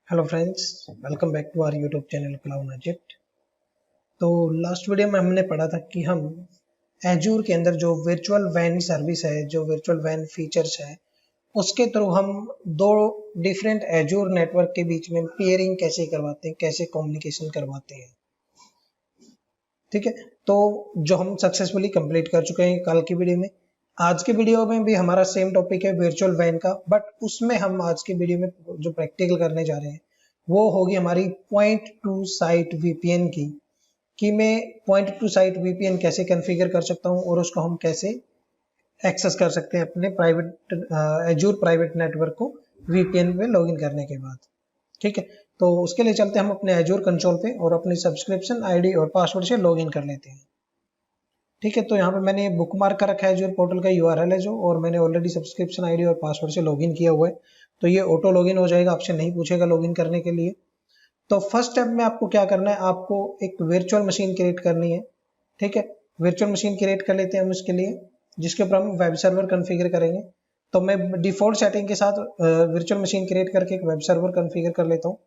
Hello friends, welcome back to our YouTube channel cloud Ajit. तो last video में हमने पढ़ा था कि हम एजूर के अंदर जो वर्चुअल वैन सर्विस है, जो वर्चुअल वैन फीचर्स है, उसके थ्रू हम दो डिफरेंट एजूर नेटवर्क के बीच में पेयरिंग कैसे करवाते हैं, कैसे कम्युनिकेशन करवाते हैं। ठीक है, तो जो हम सक्सेसफुली कंप्लीट कर चुके हैं कल की वीडियो में। आज की वीडियो में भी हमारा सेम टॉपिक है वर्चुअल वैन का, बट उसमें हम आज की वीडियो में जो प्रैक्टिकल करने जा रहे हैं वो होगी हमारी पॉइंट टू साइट वीपीएन की, कि मैं पॉइंट टू साइट वीपीएन कैसे कॉन्फ़िगर कर सकता हूं और उसको हम कैसे एक्सेस कर सकते हैं अपने प्राइवेट एजूर प्राइवेट नेटवर्क को वीपीएन पे लॉगिन करने के बाद। ठीक है, तो उसके लिए चलते हैं हम अपने एजूर कंसोल पे और अपनी सब्सक्रिप्शन आईडी और पासवर्ड से लॉगिन कर लेते हैं। ठीक है, तो यहाँ पे मैंने बुक मार्क कर रखा है एजूर पोर्टल का यूआरएल है जो, और मैंने ऑलरेडी सब्सक्रिप्शन आईडी और पासवर्ड से लॉगिन किया हुआ है, तो ये ऑटो लॉगिन हो जाएगा, आपसे नहीं पूछेगा लॉगिन करने के लिए। तो फर्स्ट स्टेप में आपको क्या करना है, आपको एक वर्चुअल मशीन क्रिएट करनी है। ठीक है, वर्चुअल मशीन क्रिएट कर लेते हैं हम इसके लिए, जिसके ऊपर हम वेब सर्वर कॉन्फ़िगर करेंगे। तो मैं डिफॉल्ट सेटिंग के साथ वर्चुअल मशीन क्रिएट करके एक वेब सर्वर कॉन्फ़िगर कर लेता हूँ।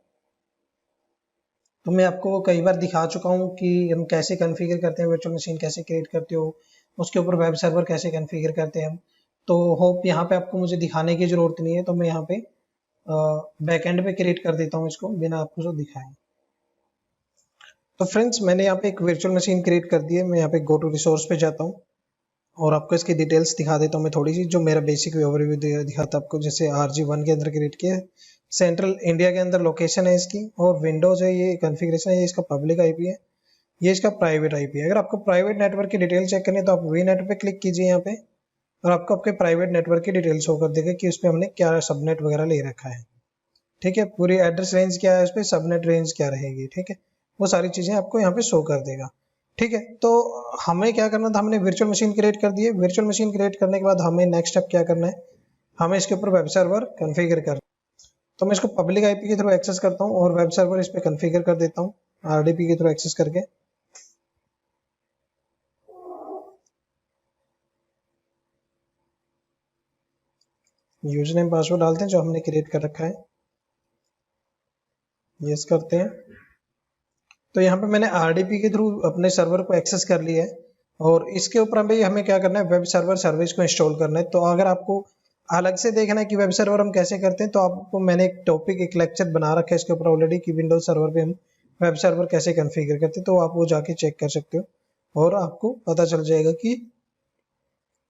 तो मैं आपको कई बार दिखा चुका हूँ कि हम कैसे कॉन्फ़िगर करते हैं, वर्चुअल मशीन कैसे क्रिएट करते हो, उसके ऊपर वेब सर्वर कैसे कॉन्फ़िगर करते हैं हम। तो होप यहाँ पे आपको मुझे दिखाने की ज़रूरत नहीं है, तो मैं यहाँ पे बैकएंड पे क्रिएट कर देता हूँ इसको बिना आपको जो दिखाएं। तो फ्रेंड्स, मैंने यहाँ पे एक वर्चुअल मशीन क्रिएट कर दी है। मैं यहाँ पे गो टू रिसोर्स पे जाता हूँ और आपको इसकी डिटेल्स दिखा देता हूँ मैं थोड़ी सी, जो मेरा बेसिक ओवरव्यू दिखाता आपको। जैसे RG1 के अंदर क्रिएट किया है, सेंट्रल इंडिया के अंदर लोकेशन है इसकी, और विंडोज है, ये कॉन्फ़िगरेशन है, ये इसका पब्लिक आईपी है, ये इसका प्राइवेट आईपी है। अगर आपको प्राइवेट नेटवर्क की डिटेल चेक करनी है तो आप वी नेट पे क्लिक कीजिए यहाँ पे, और आपको आपके प्राइवेट नेटवर्क की डिटेल शो कर देगा कि उस पर हमने क्या सबनेट वगैरह ले रखा है। ठीक है, पूरी एड्रेस रेंज क्या है, उस पर सबनेट रेंज क्या रहेगी। ठीक है, वो सारी चीजें आपको यहाँ पे शो कर देगा। ठीक है, तो हमें क्या करना था, हमने वर्चुअल मशीन क्रिएट कर दी है। वर्चुअल मशीन क्रिएट करने के बाद हमें नेक्स्ट स्टेप क्या करना है, हमें इसके ऊपर वेब सर्वर कॉन्फ़िगर करना है। तो मैं इसको पब्लिक आईपी के थ्रू एक्सेस करता हूँ और वेब सर्वर इस पर कॉन्फ़िगर कर देता हूँ RDP के थ्रू एक्सेस करके। यूजर नेम पासवर्ड डालते हैं जो हमने क्रिएट कर रखा है, यस करते हैं। तो यहाँ पे मैंने RDP के थ्रू अपने सर्वर को एक्सेस कर लिया है, और इसके ऊपर भी हमें क्या करना है, वेब सर्वर सर्विस को इंस्टॉल करना है। तो अगर आपको अलग से देखना है कि वेब सर्वर हम कैसे करते हैं, तो आपको मैंने एक टॉपिक, एक लेक्चर बना रखा है इसके ऊपर ऑलरेडी, कि विंडोज सर्वर पे हम वेब सर्वर कैसे कॉन्फ़िगर करते हैं। तो आप वो जाके चेक कर सकते हो और आपको पता चल जाएगा कि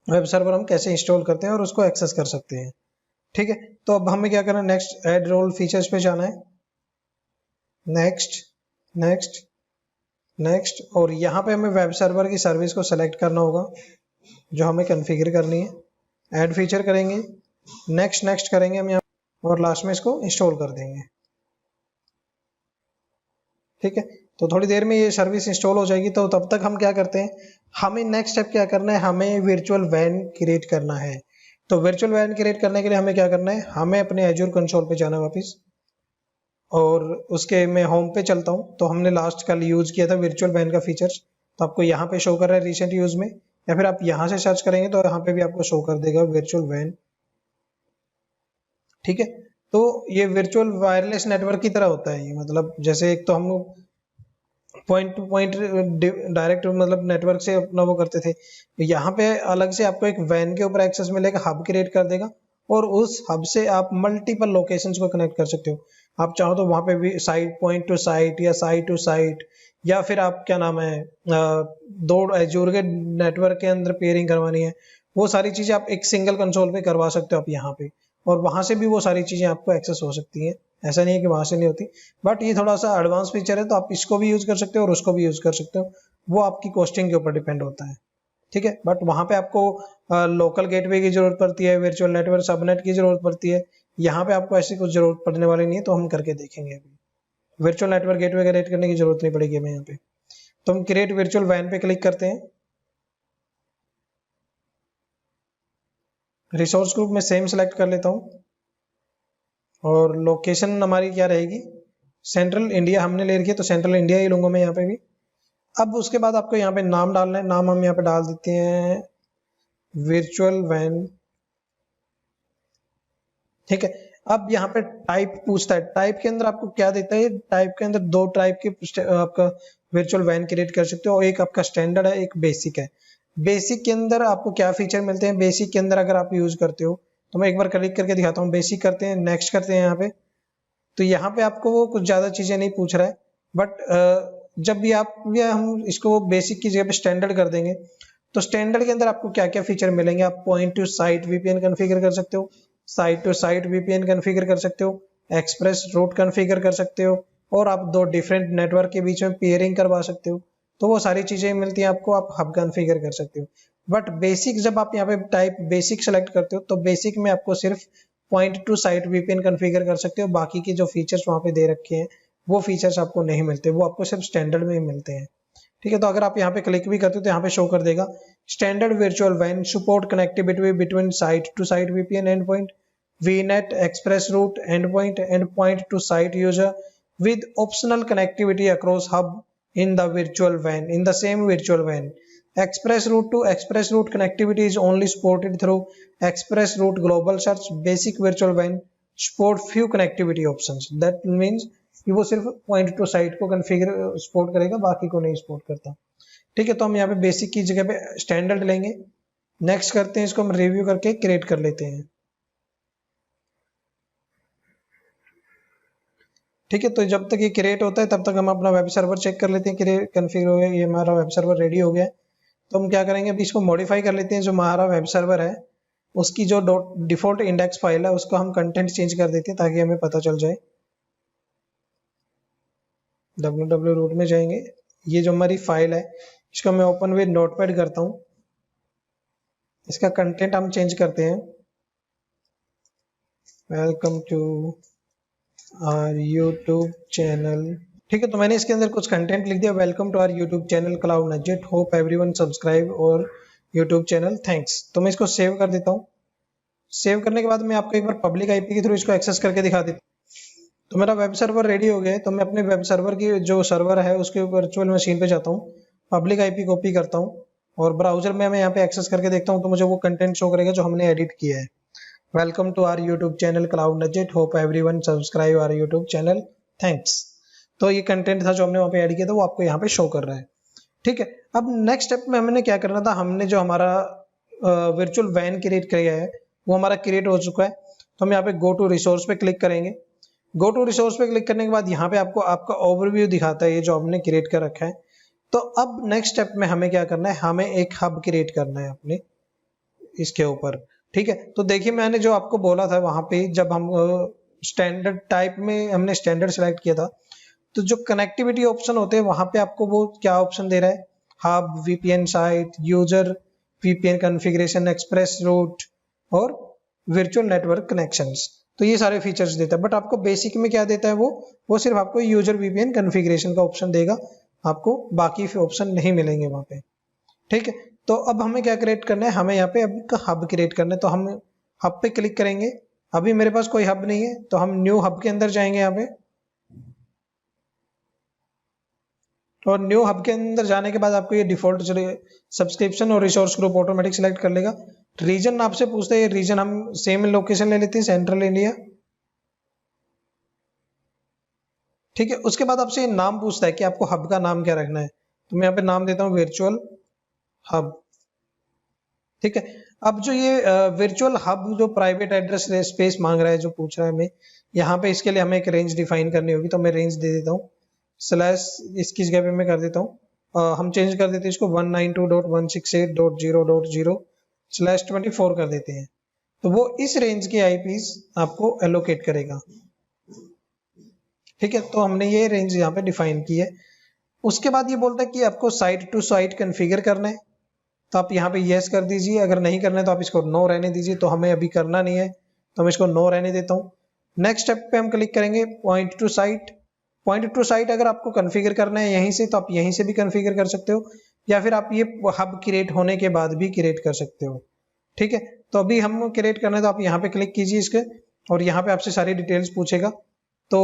वेब सर्वर हम कैसे इंस्टॉल करते हैं और उसको एक्सेस कर सकते हैं। ठीक है, तो अब हमें क्या करना है, नेक्स्ट ऐड रोल फीचर्स पे जाना है, नेक्स्ट नेक्स्ट नेक्स्ट, और यहाँ पे हमें वेब सर्वर की सर्विस को सेलेक्ट करना होगा जो हमें कॉन्फ़िगर करनी है। ऐड फीचर करेंगे, नेक्स्ट नेक्स्ट करेंगे हम यहाँ, और लास्ट में इसको इंस्टॉल कर देंगे। ठीक है, तो थोड़ी देर में ये सर्विस इंस्टॉल हो जाएगी। तो तब तक हम क्या करते हैं, हमें नेक्स्ट स्टेप क्या करना है, हमें वर्चुअल वैन क्रिएट करना है। तो वर्चुअल वैन क्रिएट करने के लिए हमें क्या करना है, हमें अपने एजूर कंसोल पे जाना है वापस, और उसके मैं होम पे चलता हूँ। तो हमने लास्ट कल यूज किया था वर्चुअल वैन का फीचर्स, तो आपको यहाँ पे शो कर रहा है रिसेंट यूज में, या फिर आप यहाँ से सर्च करेंगे तो यहाँ पे भी आपको शो कर देगा वर्चुअल वैन। ठीक है, तो ये वर्चुअल वायरलेस नेटवर्क की तरह होता है ये, मतलब जैसे एक तो हम पॉइंट टू पॉइंट डायरेक्ट मतलब नेटवर्क से अपना वो करते थे, यहाँ पे अलग से आपको एक वैन के ऊपर एक्सेस मिलेगा, हब क्रिएट कर देगा, और उस हब से आप मल्टीपल लोकेशंस को कनेक्ट कर सकते हो। आप चाहो तो वहां पे भी साइट, पॉइंट टू साइट या साइट टू साइट, या फिर आप क्या नाम है, दो एजूर के नेटवर्क के अंदर पेयरिंग करवानी है, वो सारी चीजें आप एक सिंगल कंसोल पे करवा सकते हो आप यहाँ पे, और वहां से भी वो सारी चीजें आपको एक्सेस हो सकती हैं। ऐसा नहीं है कि वहां से नहीं होती, बट ये थोड़ा सा एडवांस फीचर है, तो आप इसको भी यूज कर सकते हो और उसको भी यूज कर सकते हो, वो आपकी कॉस्टिंग के ऊपर डिपेंड होता है। ठीक है, बट वहां पे आपको लोकल गेटवे की जरूरत पड़ती है, वर्चुअल नेटवर्क सबनेट की जरूरत पड़ती है। यहाँ पे आपको ऐसी कुछ जरूरत पड़ने वाली नहीं है, तो हम करके देखेंगे अभी। वर्चुअल नेटवर्क गेटवे क्रिएट करने की जरूरत नहीं पड़ेगी हमें यहाँ पे। तो हम क्रिएट वर्चुअल वैन पे क्लिक करते हैं, रिसोर्स ग्रुप में सेम सेलेक्ट कर लेता हूँ, और लोकेशन हमारी क्या रहेगी, सेंट्रल इंडिया हमने ले रखी है, तो सेंट्रल इंडिया ही लूंगा मैं यहाँ पे भी। अब उसके बाद आपको यहाँ पे नाम डालना है, नाम हम यहाँ पे डाल देते हैं वर्चुअल वैन। ठीक है, अब यहाँ पे टाइप पूछता है, टाइप के अंदर आपको क्या देता है, टाइप के अंदर दो टाइप के आपका वर्चुअल वैन क्रिएट कर सकते हो, एक आपका स्टैंडर्ड है, एक बेसिक है। बेसिक के अंदर आपको क्या फीचर मिलते हैं, बेसिक के अंदर अगर आप यूज करते हो तो मैं एक बार क्लिक करके दिखाता हूँ। बेसिक करते हैं, नेक्स्ट करते हैं यहाँ पे, तो यहाँ पे आपको वो कुछ ज्यादा चीजें नहीं पूछ रहा है, बट जब भी आप या हम इसको बेसिक की जगह पे स्टैंडर्ड कर देंगे तो स्टैंडर्ड के अंदर आपको क्या क्या फीचर मिलेंगे। आप point to site VPN configure कर सकते हो, site to site VPN configure कर सकते हो, एक्सप्रेस रूट कॉन्फ़िगर कर सकते हो, और आप दो डिफरेंट नेटवर्क के बीच में पेयरिंग करवा सकते हो। तो वो सारी चीजें मिलती हैं आपको, आप हब कॉन्फ़िगर कर सकते हो। बट बेसिक जब आप यहाँ पे टाइप बेसिक सेलेक्ट करते हो तो बेसिक में आपको सिर्फ point to site VPN configure कर सकते हो, बाकी के जो फीचर्स वहां पे दे रखे हैं वो फीचर्स आपको नहीं मिलते, वो आपको सिर्फ स्टैंडर्ड में ही मिलते हैं। ठीक है, तो अगर आप यहाँ पे क्लिक भी करते हो तो यहाँ पे शो कर देगा स्टैंडर्ड वर्चुअल वैन support connectivity between site to site VPN and point, VNet express route endpoint and point to site user with optional connectivity across hub in the virtual WAN in the same virtual WAN. Express route to express route connectivity is only supported through express route global search. Basic virtual WAN support few connectivity options. That means कि वो सिर्फ point to site को configure support करेगा, बाकी को नहीं support करता। ठीक है, तो हम यहाँ पे बेसिक की जगह पे स्टैंडर्ड लेंगे, नेक्स्ट करते हैं, इसको हम रिव्यू करके क्रिएट कर लेते हैं। ठीक है, तो जब तक ये क्रिएट होता है तब तक हम अपना वेब सर्वर चेक कर लेते हैं, क्रिएट कॉन्फ़िगर हो गया, ये हमारा वेब सर्वर रेडी हो गया है। तो हम क्या करेंगे, अभी इसको मॉडिफाई कर लेते हैं। जो हमारा वेब सर्वर है उसकी जो डिफॉल्ट इंडेक्स फाइल है उसको हम कंटेंट चेंज कर देते हैं ताकि हमें पता चल जाए। www रूट में जाएंगे, ये जो हमारी फाइल है इसको मैं ओपन विद नोटपैड करता हूँ, इसका कंटेंट हम चेंज करते हैं, welcome to our YouTube channel. ठीक है, तो मैंने इसके अंदर कुछ कंटेंट लिख दिया, welcome to our YouTube channel cloud nugget, hope everyone subscribe और यूट्यूब चैनल, थैंक्स। तो मैं इसको सेव कर देता हूँ। सेव करने के बाद मैं आपको एक बार पब्लिक आईपी के थ्रू इसको एक्सेस करके दिखा देता हूँ। तो मेरा वेब सर्वर रेडी हो गया है, तो मैं अपने वेब सर्वर की जो सर्वर है उसके वर्चुअल मशीन पे जाता हूँ, पब्लिक आईपी कॉपी करता हूँ और ब्राउजर में मैं यहाँ पे एक्सेस करके देखता हूँ, तो मुझे वो कंटेंट शो करेगा जो हमने एडिट किया है। Welcome to our YouTube channel cloud nugget, hope everyone subscribe our YouTube channel, thanks. तो ये कंटेंट था जो हमने वहाँ पे ऐड किया था, वो आपको यहाँ पे शो कर रहा है। ठीक है, अब नेक्स्ट स्टेप में हमने क्या करना था, हमने जो हमारा वर्चुअल वैन क्रिएट किया है वो हमारा क्रिएट हो चुका है। तो हम यहाँ पे गो टू रिसोर्स पे क्लिक करेंगे। गो टू रिसोर्स पे क्लिक करने के बाद यहाँ पे आपको आपका ओवरव्यू दिखाता है ये जो हमने क्रिएट कर रखा है। तो अब नेक्स्ट स्टेप में हमें क्या करना है, हमें एक हब क्रिएट करना है अपने इसके ऊपर। ठीक है, तो देखिए मैंने जो आपको बोला था वहां पे जब हम स्टैंडर्ड टाइप में हमने स्टैंडर्ड सेलेक्ट किया था, तो जो कनेक्टिविटी ऑप्शन होते हैं वहां पे आपको वो क्या ऑप्शन दे रहा है, hub, VPN site, user, VPN configuration, express route और वर्चुअल नेटवर्क कनेक्शंस। तो ये सारे फीचर्स देता है, बट आपको बेसिक में क्या देता है, वो सिर्फ आपको यूजर वीपीएन कॉन्फ़िगरेशन का ऑप्शन देगा, आपको बाकी ऑप्शन नहीं मिलेंगे वहां पे। ठीक है, तो अब हमें क्या क्रिएट करना है, हमें यहाँ पे अब का हब क्रिएट करना है। तो हम हब पे क्लिक करेंगे, अभी मेरे पास कोई हब नहीं है तो हम न्यू हब के अंदर जाएंगे यहाँ पे, और न्यू हब के अंदर जाने के बाद आपको ये डिफॉल्ट सब्सक्रिप्शन और रिसोर्स ग्रुप ऑटोमेटिक सिलेक्ट कर लेगा। रीजन आपसे पूछता है, ये रीजन हम सेम लोकेशन ले लेते हैं, सेंट्रल इंडिया। ठीक है, उसके बाद आपसे नाम पूछता है कि आपको हब का नाम क्या रखना है, तो मैं यहाँ पे नाम देता हूँ वर्चुअल हब। ठीक है, अब जो ये वर्चुअल हब जो प्राइवेट एड्रेस स्पेस मांग रहा है, जो पूछ रहा है हमें, यहाँ पे इसके लिए हमें एक रेंज डिफाइन करनी होगी। तो मैं रेंज दे देता हूँ स्लैश, इसकी जगह पे मैं कर देता हूँ हम चेंज कर देते हैं इसको 192.168.0.0/24 कर देते हैं। तो वो इस रेंज के आईपीज आपको एलोकेट करेगा। ठीक है, तो हमने ये रेंज यहाँ पे डिफाइन की है। उसके बाद ये बोलता है कि आपको साइट टू साइट कॉन्फ़िगर करना है, तो आप यहाँ पे यस कर दीजिए, अगर नहीं करना है तो आप इसको नो रहने दीजिए। तो हमें अभी करना नहीं है तो मैं इसको नो रहने देता हूँ। नेक्स्ट स्टेप पे हम क्लिक करेंगे, point to site. Point to site अगर आपको कॉन्फ़िगर करना है यहीं से तो आप यहीं से भी कॉन्फ़िगर कर सकते हो, या फिर आप ये हब क्रिएट होने के बाद भी क्रिएट कर सकते हो। ठीक है, तो अभी हम क्रिएट करना है तो आप यहाँ पे क्लिक कीजिए इसके, और यहाँ पे आपसे सारी डिटेल्स पूछेगा। तो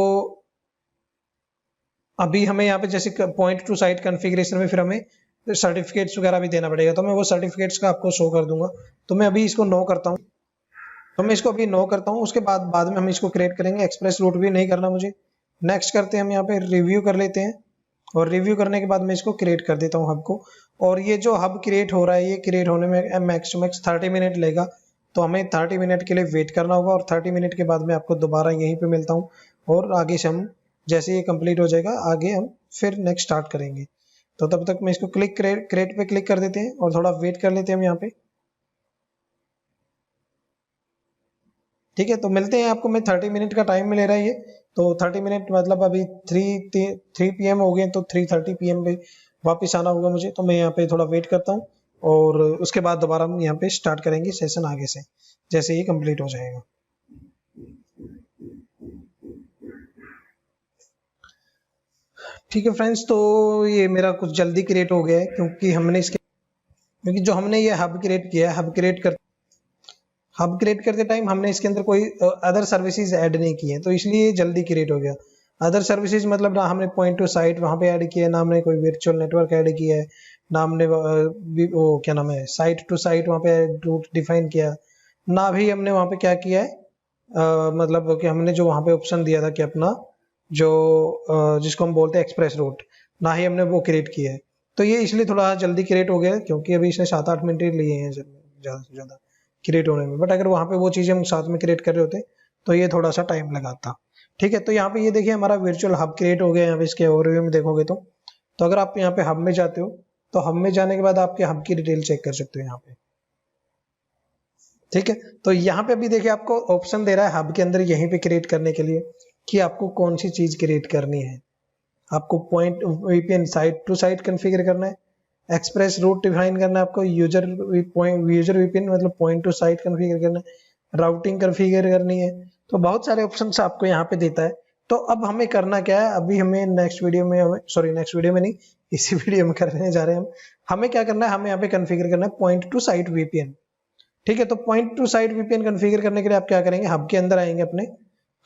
अभी हमें यहाँ पे जैसे पॉइंट टू साइट कॉन्फ़िगरेशन में फिर हमें सर्टिफिकेट्स वगैरह भी देना पड़ेगा, तो मैं वो सर्टिफिकेट्स का आपको शो कर दूंगा। तो मैं अभी इसको नो करता हूँ। तो मैं इसको अभी नो करता हूँ, उसके बाद में हम इसको क्रिएट करेंगे। एक्सप्रेस रूट भी नहीं करना मुझे। नेक्स्ट करते हैं, हम यहाँ पे रिव्यू कर लेते हैं, और रिव्यू करने के बाद मैं इसको क्रिएट कर देता हूँ हब को। और ये जो हब क्रिएट हो रहा है, ये क्रिएट होने में मैक्स टू मैक्स 30 मिनट लेगा, तो हमें 30 मिनट के लिए वेट करना होगा। और 30 मिनट के बाद मैं आपको दोबारा यहीं पे मिलता हूँ, और आगे से हम जैसे ये कंप्लीट हो जाएगा आगे हम फिर नेक्स्ट स्टार्ट करेंगे। तो तब तक मैं इसको क्रिएट पे क्लिक कर देते हैं और थोड़ा वेट कर लेते हैं हम यहाँ पे। ठीक है, तो मिलते हैं आपको। मैं 30 मिनट का टाइम में ले रहा है ये, तो 30 मिनट मतलब अभी 3 PM हो गए, तो 3:30 PM पे वापस आना होगा मुझे। तो मैं यहाँ पे थोड़ा वेट करता हूँ, और उसके बाद दोबारा हम यहाँ पे स्टार्ट करेंगे सेशन आगे से, जैसे ही कंप्लीट हो जाएगा। ठीक है फ्रेंड्स, तो ये मेरा कुछ जल्दी क्रिएट हो गया है, क्योंकि जो हमने ये हब क्रिएट किया है, हब क्रिएट करते टाइम हमने इसके अंदर कोई अदर सर्विसेज ऐड नहीं किए, तो इसलिए जल्दी क्रिएट हो गया। अदर सर्विसेज मतलब ना हमने पॉइंट टू साइट वहाँ पे ऐड किया है, ना हमने कोई वर्चुअल नेटवर्क ऐड किया है, ना हमने वो क्या नाम है साइट टू साइट वहाँ पे रूट डिफाइन किया, ना भी हमने वहाँ पे क्या किया है मतलब कि हमने जो वहाँ पे ऑप्शन दिया था कि अपना जो जिसको हम बोलते हैं एक्सप्रेस रूट, ना ही हमने वो क्रिएट किया है। तो ये इसलिए थोड़ा जल्दी क्रिएट हो गया, क्योंकि अभी इसने 7-8 मिनट लिए हैं ज़्यादा से ज़्यादा क्रिएट होने में। बट अगर वहाँ पे वो चीज़ें हम साथ में क्रिएट कर रहे होते तो ये थोड़ा सा टाइम लगाता। ठीक है, तो यहाँ पे ये देखिए हमारा वर्चुअल हब क्रिएट हो गया। यहाँ पे इसके ओवरव्यू में देखोगे तो अगर आप यहाँ पे हब में जाते हो, तो हब में जाने के बाद आपके हब की डिटेल चेक कर सकते हो यहाँ पे। ठीक है, तो यहाँ पे अभी देखिए आपको ऑप्शन दे रहा है हब के अंदर यहीं पे क्रिएट करने के लिए कि आपको कौन सी चीज क्रिएट करनी है। आपको point VPN site to site configure करना है, एक्सप्रेस रूट डिफाइन करना है, आपको यूजर VPN मतलब पॉइंट टू साइट कॉन्फ़िगर करना है, राउटिंग कॉन्फ़िगर करनी है। तो बहुत सारे ऑप्शंस आपको यहाँ पे देता है। तो अब हमें करना क्या है, अभी हमें नेक्स्ट वीडियो में नहीं, इसी वीडियो में करने जा रहे हैं हम। हमें क्या करना है, हमें यहाँ पे कॉन्फ़िगर करना है पॉइंट टू साइट VPN। ठीक है, तो point to site VPN configure करने के लिए आप क्या करेंगे, हब के अंदर आएंगे। अपने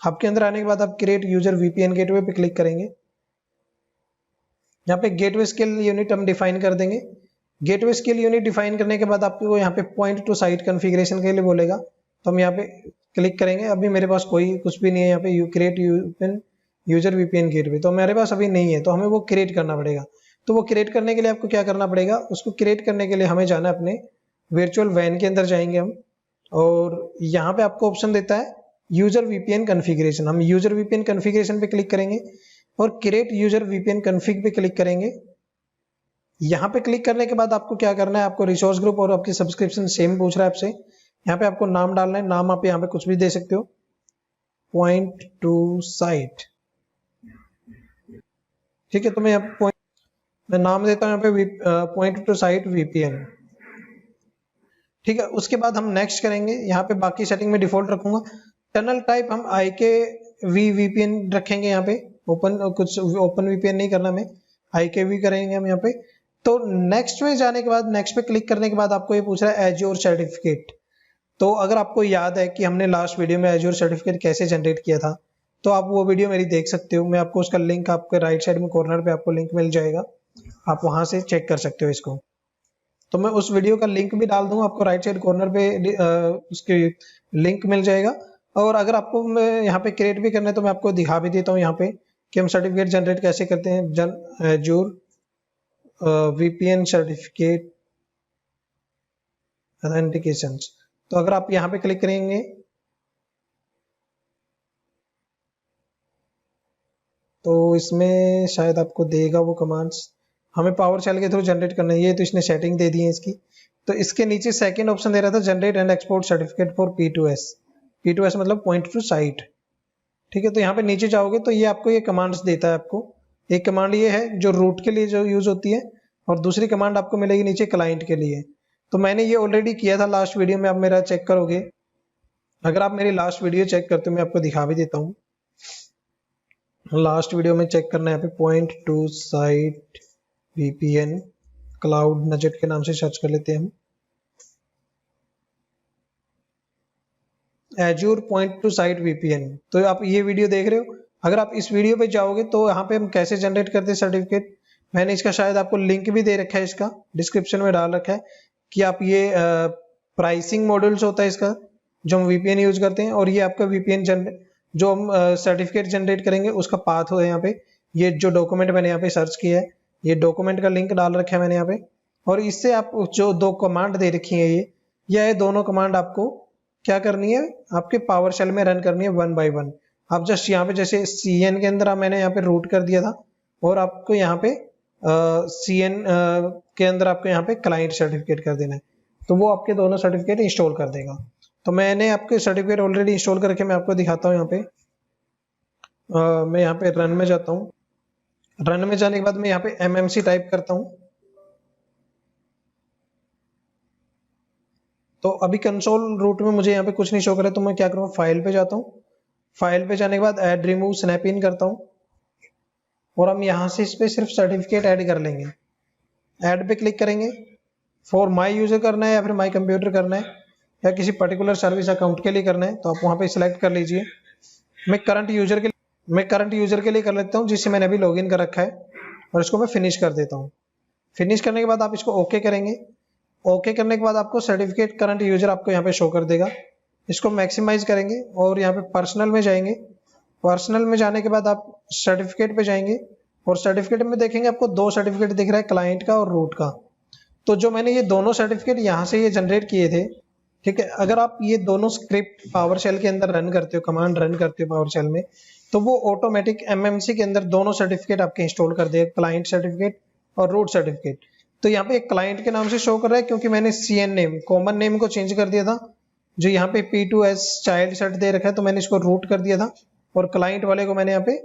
हब के अंदर आने के बाद आप क्रिएट यूजर VPN गेटवे पे क्लिक करेंगे। यहाँ पे गेटवे स्किल यूनिट हम डिफाइन कर देंगे। गेटवे स्किल यूनिट डिफाइन करने के बाद आपको यहाँ पे पॉइंट टू साइट कॉन्फ़िगरेशन के लिए बोलेगा, तो हम यहाँ पे क्लिक करेंगे। अभी मेरे पास कोई कुछ भी नहीं है यहाँ पे क्रिएट यूजर VPN गेटवे, तो मेरे पास अभी नहीं है, तो हमें वो क्रिएट करना पड़ेगा। तो वो क्रिएट करने के लिए आपको क्या करना पड़ेगा, उसको क्रिएट करने के लिए हमें जाना है अपने वर्चुअल वैन के अंदर जाएंगे हम, और यहाँ पे आपको ऑप्शन देता है यूजर VPN कॉन्फ़िगरेशन। हम यूजर VPN कॉन्फ़िगरेशन पे क्लिक करेंगे और क्रिएट यूजर VPN कॉन्फ़िग पे क्लिक करेंगे। यहाँ पे क्लिक करने के बाद आपको क्या करना है, आपको रिसोर्स ग्रुप और आपकी सब्सक्रिप्शन सेम पूछ रहा है आपसे। यहाँ पे आपको नाम डालना है, नाम आप यहाँ पे कुछ भी दे सकते हो, पॉइंट टू साइट। ठीक है, तो मैं नाम देता हूँ यहाँ पे पॉइंट टू साइट VPN। ठीक है, उसके बाद हम नेक्स्ट करेंगे। यहाँ पे बाकी सेटिंग में डिफॉल्ट रखूंगा। टनल टाइप हम IKV VPN रखेंगे। यहाँ पे ओपन VPN नहीं करना, हमें IKV करेंगे हम यहाँ पे। तो नेक्स्ट में जाने के बाद, नेक्स्ट पे क्लिक करने के बाद आपको ये पूछ रहा है एज्योर सर्टिफिकेट। तो अगर आपको याद है कि हमने लास्ट वीडियो में एज्योर सर्टिफिकेट कैसे जनरेट किया था, तो आप वो वीडियो मेरी देख सकते हो। मैं आपको उसका लिंक आपके राइट साइड में कॉर्नर पे आपको लिंक मिल जाएगा, आप वहां से चेक कर सकते हो इसको। तो मैं उस वीडियो का लिंक भी डाल दूंगा आपको, राइट साइड कॉर्नर पे उसके लिंक मिल जाएगा। और अगर आपको यहाँ पे क्रिएट भी करना है तो मैं आपको दिखा भी देता हूँ यहाँ पे कि हम सर्टिफिकेट जनरेट कैसे करते हैं। Azure VPN certificate authentication. तो अगर आप यहाँ पे क्लिक करेंगे तो इसमें शायद आपको देगा वो कमांड्स। हमें पावर शेल के थ्रू जनरेट करना है, ये तो इसने सेटिंग दे दी है इसकी। तो इसके नीचे सेकंड ऑप्शन दे रहा था generate and export certificate for P2S। P2S मतलब पॉइंट टू साइट। ठीक है, तो यहाँ पे नीचे जाओगे तो ये आपको ये कमांड्स देता है। आपको एक कमांड ये है जो रूट के लिए जो यूज होती है, और दूसरी कमांड आपको मिलेगी नीचे क्लाइंट के लिए। तो मैंने ये ऑलरेडी किया था लास्ट वीडियो में, आप मेरा चेक करोगे। अगर आप मेरी लास्ट वीडियो चेक करते हो, मैं आपको दिखा भी देता हूँ। लास्ट वीडियो में चेक करना है यहाँ पे point to site VPN cloud nugget के नाम से सर्च कर लेते हैं हम। Azure point to site VPN। तो आप ये वीडियो देख रहे हो, अगर आप इस वीडियो पे जाओगे तो यहाँ पे हम कैसे जनरेट करते हैं सर्टिफिकेट, मैंने इसका शायद आपको लिंक भी दे रखा है, इसका डिस्क्रिप्शन में डाल रखा है कि आप ये प्राइसिंग मॉड्यूल्स होता है इसका, जो हम वीपीएन यूज करते हैं, और ये आपका वीपीएन जो हम सर्टिफिकेट जनरेट करेंगे उसका पाथ है यहाँ पे। ये जो डॉक्यूमेंट मैंने यहाँ पे सर्च किया है, ये डॉक्यूमेंट का लिंक डाल रखा है मैंने यहाँ पे, और इससे आप जो दो कमांड दे रखी है ये दोनों कमांड आपको क्या करनी है, आपके पावर शेल में रन करनी है 1 बाय 1। आप जस्ट यहाँ पे जैसे CN के अंदर मैंने यहाँ पे रूट कर दिया था, और आपको यहाँ पे CN के अंदर आपको यहाँ पे क्लाइंट सर्टिफिकेट कर देना है, तो वो आपके दोनों सर्टिफिकेट इंस्टॉल कर देगा। तो मैंने आपके सर्टिफिकेट ऑलरेडी इंस्टॉल करके मैं आपको दिखाता हूँ। यहाँ पे मैं यहाँ पे रन में जाता हूँ। रन में जाने के बाद मैं यहाँ पे MMC टाइप करता हूँ। तो अभी कंसोल रूट में मुझे यहाँ पे कुछ नहीं शो कर रहा है, तो मैं क्या करूँगा, फाइल पे जाता हूँ। फाइल पे जाने के बाद ऐड रिमूव स्नैप इन करता हूँ, और हम यहाँ से इस पे सिर्फ सर्टिफिकेट ऐड कर लेंगे। ऐड पे क्लिक करेंगे। फॉर माई यूजर करना है या फिर माई कंप्यूटर करना है या किसी पर्टिकुलर सर्विस अकाउंट के लिए करना है, तो आप वहाँ पे सिलेक्ट कर लीजिए। मैं करंट यूजर के लिए कर लेता हूँ, जिससे मैंने अभी लॉगिन कर रखा है, और इसको मैं फिनिश कर देता हूँ। फिनिश करने के बाद आप इसको ओके करेंगे। ओके करने के बाद आपको सर्टिफिकेट करंट यूजर आपको यहाँ पे शो कर देगा। इसको मैक्सिमाइज करेंगे और यहाँ पे पर्सनल में जाएंगे। पर्सनल में जाने के बाद आप सर्टिफिकेट पे जाएंगे, और सर्टिफिकेट में देखेंगे आपको दो सर्टिफिकेट दिख रहा है, क्लाइंट का और रूट का। तो जो मैंने ये दोनों सर्टिफिकेट यहाँ से ये जनरेट किए थे, ठीक है, अगर आप ये दोनों स्क्रिप्ट पावर शेल के अंदर रन करते हो, कमांड रन करते हो पावर शेल में, तो वो ऑटोमेटिक MMC के अंदर दोनों सर्टिफिकेट आपके इंस्टॉल कर देगा, क्लाइंट सर्टिफिकेट और रूट सर्टिफिकेट। तो यहाँ पे एक क्लाइंट के नाम से शो कर रहा है, क्योंकि मैंने CN नेम कॉमन नेम को चेंज कर दिया था। जो यहाँ पे P2S चाइल्ड सेट दे रखा है, तो मैंने इसको रूट कर दिया था, और क्लाइंट वाले को मैंने यहाँ पे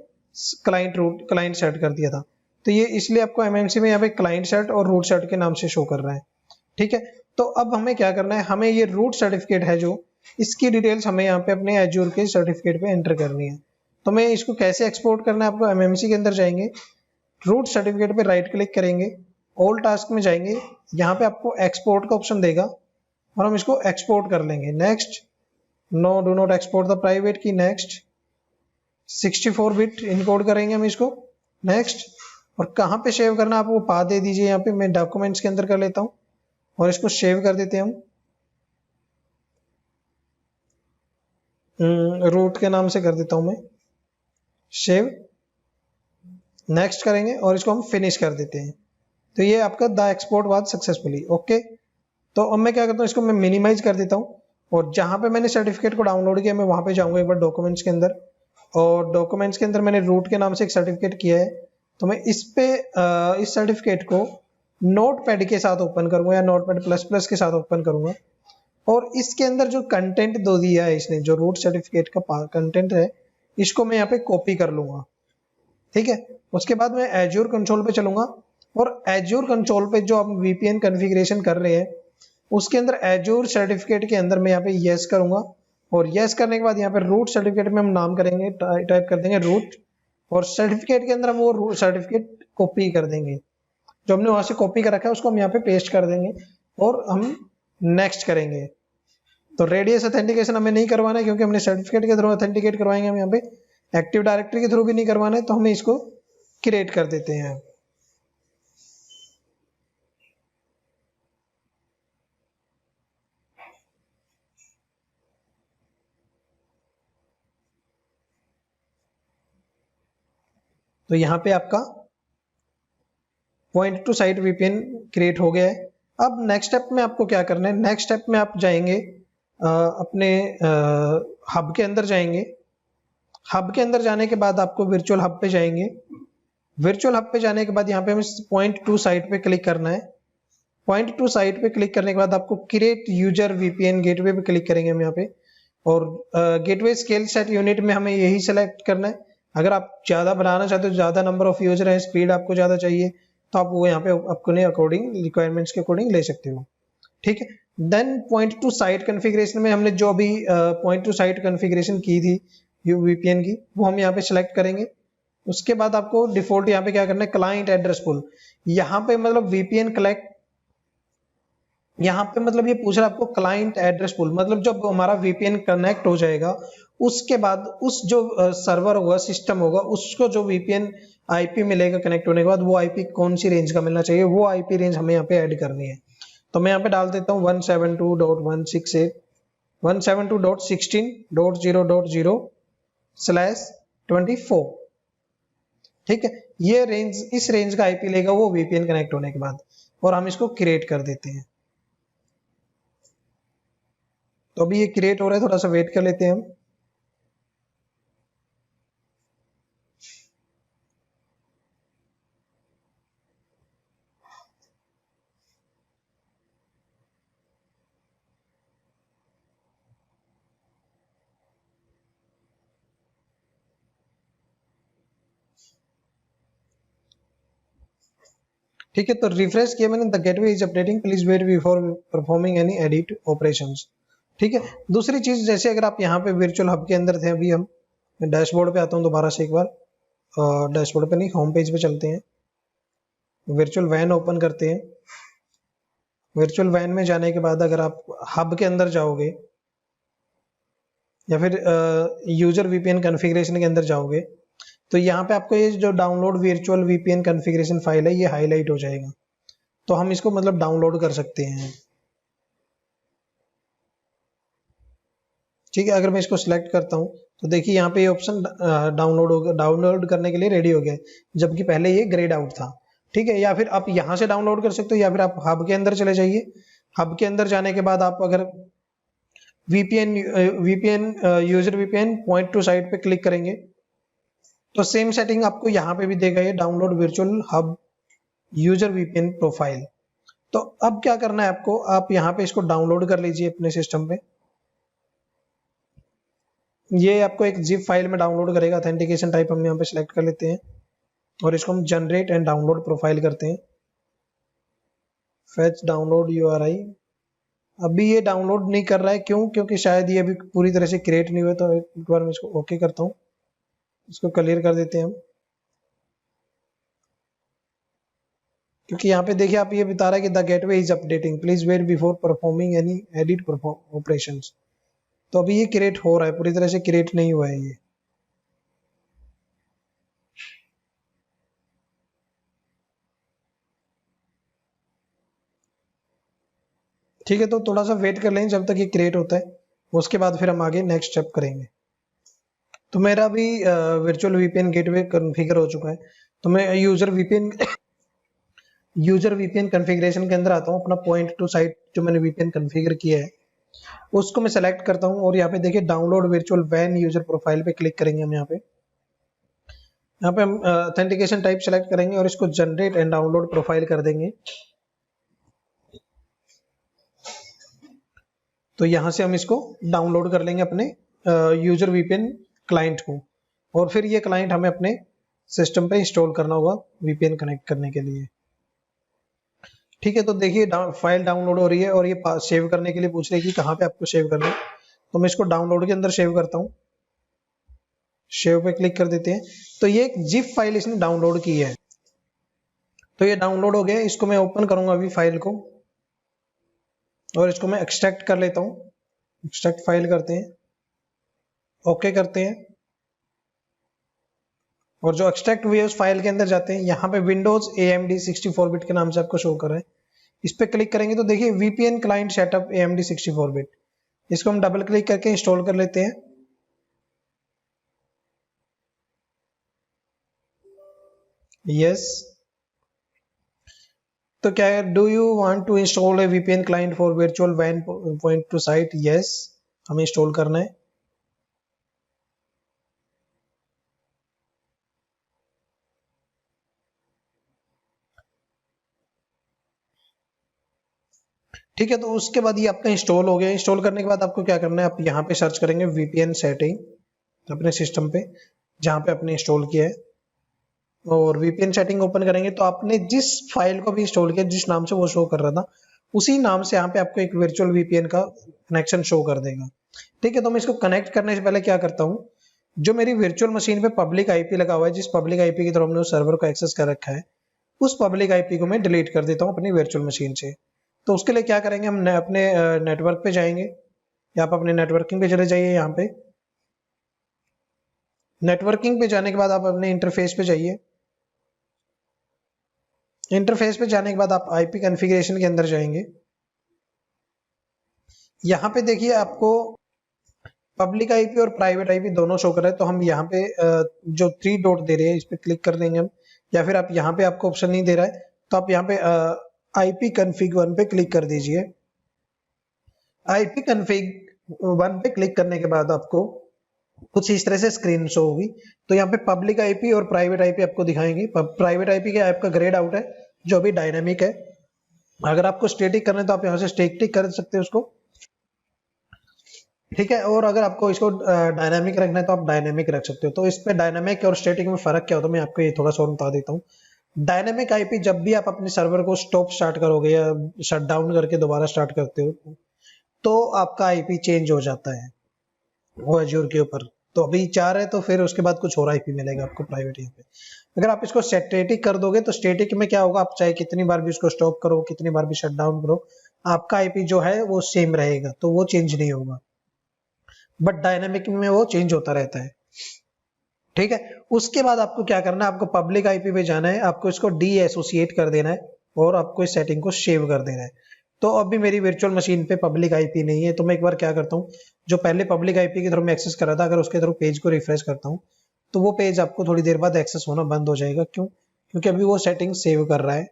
क्लाइंट सेट कर दिया था। तो ये इसलिए आपको MMC में यहाँ पे क्लाइंट सेट और रूट सेट के नाम से शो कर रहा है। ठीक है, तो अब हमें क्या करना है, हमें ये रूट सर्टिफिकेट है जो, इसकी डिटेल्स हमें यहाँ पे अपने एज्योर के सर्टिफिकेट पे एंटर करनी है। तो मैं इसको कैसे एक्सपोर्ट करना है, आपको MMC के अंदर जाएंगे, रूट सर्टिफिकेट पे राइट क्लिक करेंगे, ऑल टास्क में जाएंगे, यहाँ पे आपको एक्सपोर्ट का ऑप्शन देगा, और हम इसको एक्सपोर्ट कर लेंगे। Next, no do not export the private key, next. 64 bit encode करेंगे हम इसको, नेक्स्ट। और कहाँ पे सेव करना आप वो पाथ दे दीजिए। यहाँ पे मैं डॉक्यूमेंट्स के अंदर कर लेता हूँ, और इसको सेव कर देते हैं हम रूट के नाम से कर देता हूं मैं सेव। नेक्स्ट करेंगे और इसको हम फिनिश कर देते हैं। तो ये आपका the export was successfully okay. तो अब मैं क्या करता हूँ, इसको मैं मिनिमाइज कर देता हूँ, और जहां पे मैंने सर्टिफिकेट को डाउनलोड किया मैं वहां पे जाऊंगा एक बार डॉक्यूमेंट्स के अंदर, और डॉक्यूमेंट्स के अंदर मैंने रूट के नाम से एक सर्टिफिकेट किया है, तो मैं इस सर्टिफिकेट को नोटपैड के साथ ओपन करूंगा या नोटपैड++ के साथ ओपन करूंगा, और इसके अंदर जो कंटेंट दो दिया है इसने, जो रूट सर्टिफिकेट का कंटेंट है, इसको मैं यहाँ पे कॉपी कर लूंगा। ठीक है, उसके बाद मैं एज्योर कंसोल पे चलूंगा, और एज्योर कंसोल पे जो आप VPN कॉन्फ़िगरेशन कर रहे हैं उसके अंदर एज्योर सर्टिफिकेट के अंदर मैं यहाँ पे यस करूंगा, और यस करने के बाद यहाँ पे रूट सर्टिफिकेट में हम नाम करेंगे, टाइप कर देंगे रूट, और सर्टिफिकेट के अंदर हम वो सर्टिफिकेट कॉपी कर देंगे, जो हमने वहां से कॉपी कर रखा है उसको हम यहाँ पे पेस्ट कर देंगे, और हम नेक्स्ट करेंगे। तो रेडियस ऑथेंटिकेशन हमें नहीं करवाना है, क्योंकि हमने सर्टिफिकेट के थ्रू ऑथेंटिकेट करवाएंगे हम यहाँ पे, एक्टिव डायरेक्टरी के थ्रू भी नहीं करवाना है, तो हमें इसको क्रिएट कर देते हैं। तो यहाँ पे आपका point to site VPN create हो गया है। अब नेक्स्ट स्टेप में आपको क्या करना है, नेक्स्ट स्टेप में आप जाएंगे अपने हब के अंदर जाएंगे। हब के अंदर जाने के बाद आपको वर्चुअल हब पे जाएंगे। वर्चुअल हब पे जाने के बाद यहाँ पे हमें पॉइंट टू साइट पे क्लिक करना है। पॉइंट टू साइट पे क्लिक करने के बाद आपको क्रिएट यूजर VPN गेटवे पे क्लिक करेंगे हम यहाँ पे, और गेटवे स्केल सेट यूनिट में हमें यही सेलेक्ट करना है। अगर आप ज्यादा बनाना चाहते हो, ज्यादा नंबर ऑफ यूजर है, स्पीड आपको ज्यादा चाहिए, तो आप वो यहाँ पे अपने अकॉर्डिंग रिक्वायरमेंट्स के अकॉर्डिंग ले सकते हो। ठीक है, then point to site configuration में हमने जो अभी पॉइंट टू साइट कॉन्फ़िगरेशन की थी VPN की, वो हम यहाँ पे सिलेक्ट करेंगे। उसके बाद आपको डिफॉल्ट यहाँ पे क्या करना है, क्लाइंट एड्रेस पुल। यहाँ पे मतलब VPN कलेक्ट, यहाँ पे मतलब ये पूछ रहा है आपको क्लाइंट एड्रेस पुल, मतलब जब हमारा VPN कनेक्ट हो जाएगा उसके बाद उस जो सर्वर होगा, सिस्टम होगा, उसको जो VPN IP मिलेगा कनेक्ट होने के बाद, वो IP कौन सी रेंज का मिलना चाहिए, वो IP रेंज हमें यहाँ पे ऐड करनी है। तो मैं यहाँ पे डाल देता हूँ 172.168 172.16.0.0/24। ठीक है, ये रेंज, इस रेंज का आईपी लेगा वो वीपीएन कनेक्ट होने के बाद, और हम इसको क्रिएट कर देते हैं। तो अभी ये क्रिएट हो रहा है, थोड़ा सा वेट कर लेते हैं हम। ठीक है, तो रिफ्रेश किया मैंने, the gateway is updating, please wait before performing any edit operations. ठीक है, दूसरी चीज, जैसे अगर आप यहाँ पे वर्चुअल हब के अंदर थे, अभी हम डैशबोर्ड पे आता हूँ दोबारा से एक बार, डैशबोर्ड पे नहीं, होम पेज पे चलते हैं, वर्चुअल वैन ओपन करते हैं। वर्चुअल वैन में जाने के बाद अगर आप हब के अंदर जाओगे या फिर यूजर वीपीएन कॉन्फ़िगरेशन के अंदर जाओगे, तो यहाँ पे आपको ये जो download virtual VPN configuration file है ये हाईलाइट हो जाएगा, तो हम इसको मतलब डाउनलोड कर सकते हैं। ठीक है, अगर मैं इसको सिलेक्ट करता हूँ तो देखिए यहाँ पे ये ऑप्शन डाउनलोड हो गया, डाउनलोड करने के लिए रेडी हो गया, जबकि पहले ये ग्रेड आउट था। ठीक है, या फिर आप यहाँ से डाउनलोड कर सकते हो, या फिर आप हब के अंदर चले जाइए। हब के अंदर जाने के बाद आप अगर VPN user VPN point to site पे क्लिक करेंगे तो सेम सेटिंग आपको यहाँ पे भी देगा, ये download virtual hub user VPN profile. तो अब क्या करना है आपको, आप यहाँ पे इसको डाउनलोड कर लीजिए अपने सिस्टम पे। ये आपको एक जिप फाइल में डाउनलोड करेगा। ऑथेंटिकेशन टाइप हम यहाँ पे सिलेक्ट कर लेते हैं और इसको हम जनरेट एंड डाउनलोड प्रोफाइल करते हैं। फेच डाउनलोड यूआरआई, अभी ये डाउनलोड नहीं कर रहा है, क्यों? क्योंकि शायद ये अभी पूरी तरह से क्रिएट नहीं हुआ। तो एक बार मैं इसको ओके करता हूँ, इसको क्लियर कर देते हैं हम, क्योंकि यहाँ पे देखिए आप ये बता रहा है कि the gateway is updating, please wait before performing any edit operations. तो अभी ये क्रिएट हो रहा है, पूरी तरह से क्रिएट नहीं हुआ है ये। ठीक है, तो थोड़ा सा वेट कर लें जब तक ये क्रिएट होता है, उसके बाद फिर हम आगे नेक्स्ट स्टेप करेंगे। तो मेरा भी वर्चुअल वीपीएन गेटवे कॉन्फ़िगर हो चुका है। तो मैं यूजर वीपीएन कॉन्फ़िगरेशन के अंदर आता हूँ, अपना पॉइंट टू साइट जो मैंने वीपीएन कॉन्फ़िगर किया है उसको मैं सेलेक्ट करता हूँ, और यहाँ पे देखिए डाउनलोड वर्चुअल वैन यूजर प्रोफाइल पे क्लिक करेंगे हम। यहाँ पे हम ऑथेंटिकेशन टाइप सेलेक्ट करेंगे और इसको जनरेट एंड डाउनलोड प्रोफाइल कर देंगे। तो यहाँ से हम इसको डाउनलोड कर लेंगे अपने यूजर वीपीएन क्लाइंट को, और फिर ये क्लाइंट हमें अपने सिस्टम पे इंस्टॉल करना होगा वीपीएन कनेक्ट करने के लिए। ठीक है, तो देखिए फाइल डाउनलोड हो रही है और ये सेव करने के लिए पूछ रही है कि कहाँ पे आपको सेव करना है। तो मैं इसको डाउनलोड के अंदर सेव करता हूँ, सेव पे क्लिक कर देते हैं। तो ये एक जिप फाइल इसने डाउनलोड की है, तो ये डाउनलोड हो गया। इसको मैं ओपन करूंगा अभी फाइल को, और इसको मैं एक्सट्रैक्ट कर लेता हूँ। एक्सट्रैक्ट फाइल करते हैं, ओके करते हैं, और जो एक्सट्रैक्ट हुई है उस फाइल के अंदर जाते हैं। यहाँ पे विंडोज AMD 64 बिट के नाम से आपको शो कर रहा है, इस पे क्लिक करेंगे तो देखिए VPN client setup AMD 64 bit, इसको हम डबल क्लिक करके इंस्टॉल कर लेते हैं। यस, तो क्या है, do you want to install a VPN client for virtual वैन पॉइंट टू साइट? यस, हमें इंस्टॉल करना है। ठीक है, तो उसके बाद ये आपका इंस्टॉल हो गया। इंस्टॉल करने के बाद आपको क्या करना है, आप यहाँ पे सर्च करेंगे वीपीएन सेटिंग अपने सिस्टम पे जहाँ पे आपने इंस्टॉल किया है, और वीपीएन सेटिंग ओपन करेंगे तो आपने जिस फाइल को भी इंस्टॉल किया, जिस नाम से वो शो कर रहा था, उसी नाम से यहाँ पे आपको एक वर्चुअल वीपीएन का कनेक्शन शो कर देगा। ठीक है, तो मैं इसको कनेक्ट करने से पहले क्या करता हूँ, जो मेरी वर्चुअल मशीन पे पब्लिक आईपी लगा हुआ है, जिस पब्लिक आईपी की तरफ हमने उस सर्वर को एक्सेस कर रखा है, उस पब्लिक आईपी को मैं डिलीट कर देता हूँ अपनी वर्चुअल मशीन से। तो उसके लिए क्या करेंगे, हम अपने नेटवर्क पे जाएंगे, या आप अपने नेटवर्किंग पे चले जाइए। यहाँ पे नेटवर्किंग पे जाने के बाद आप अपने इंटरफेस पे जाइए। इंटरफेस पे जाने के बाद आप आईपी कॉन्फ़िगरेशन के अंदर जाएंगे। यहाँ पे देखिए आपको पब्लिक आईपी और प्राइवेट आईपी दोनों शो कर रहे हैं, तो हम यहाँ पे जो 3 डॉट दे रहे हैं इस पे क्लिक कर देंगे हम, या फिर आप यहाँ पे आपको ऑप्शन नहीं दे रहा है तो आप यहाँ पे आईपी कन्फिग 1 पे क्लिक कर दीजिए। आईपी कन्फिग 1 पे क्लिक करने के बाद आपको कुछ इस तरह से स्क्रीन शो होगी। तो यहाँ पे पब्लिक आईपी और प्राइवेट आईपी आपको दिखाएंगी। प्राइवेट आईपी का आपका ग्रेड आउट है जो अभी डायनामिक है। अगर आपको स्टैटिक करना है तो आप यहाँ से स्टैटिक कर सकते हो उसको, ठीक है। और अगर आपको इसको डायनामिक रखना है तो आप डायनामिक रख सकते हो। तो इस पे डायनामिक और स्टैटिक में फर्क क्या होता है मैं आपको ये थोड़ा सा और बता देता हूँ। डायनामिक आईपी जब भी आप अपने सर्वर को स्टॉप स्टार्ट करोगे या शट डाउन करके दोबारा स्टार्ट करते हो तो आपका आईपी चेंज हो जाता है वो एज्योर के ऊपर। तो अभी 4 है तो फिर उसके बाद कुछ और आईपी मिलेगा आपको प्राइवेट। यहाँ पे अगर आप इसको स्टैटिक कर दोगे तो स्टैटिक में क्या होगा, आप चाहे कितनी बार भी उसको स्टॉप करो, कितनी बार भी शट डाउन करो, आपका आईपी जो है वो सेम रहेगा, तो वो चेंज नहीं होगा। बट डायनामिक में वो चेंज होता रहता है, ठीक है। उसके बाद आपको क्या करना है, आपको पब्लिक आईपी पे जाना है, आपको इसको डी एसोसिएट कर देना है और आपको इस सेटिंग को सेव कर देना है। तो अभी मेरी वर्चुअल मशीन पे पब्लिक आईपी नहीं है, तो मैं एक बार क्या करता हूँ, जो पहले पब्लिक आईपी के थ्रू मैं एक्सेस कर रहा था, अगर उसके थ्रू पेज को रिफ्रेश करता हूँ तो वो पेज आपको थोड़ी देर बाद एक्सेस होना बंद हो जाएगा। क्यों? क्योंकि अभी वो सेटिंग सेव कर रहा है।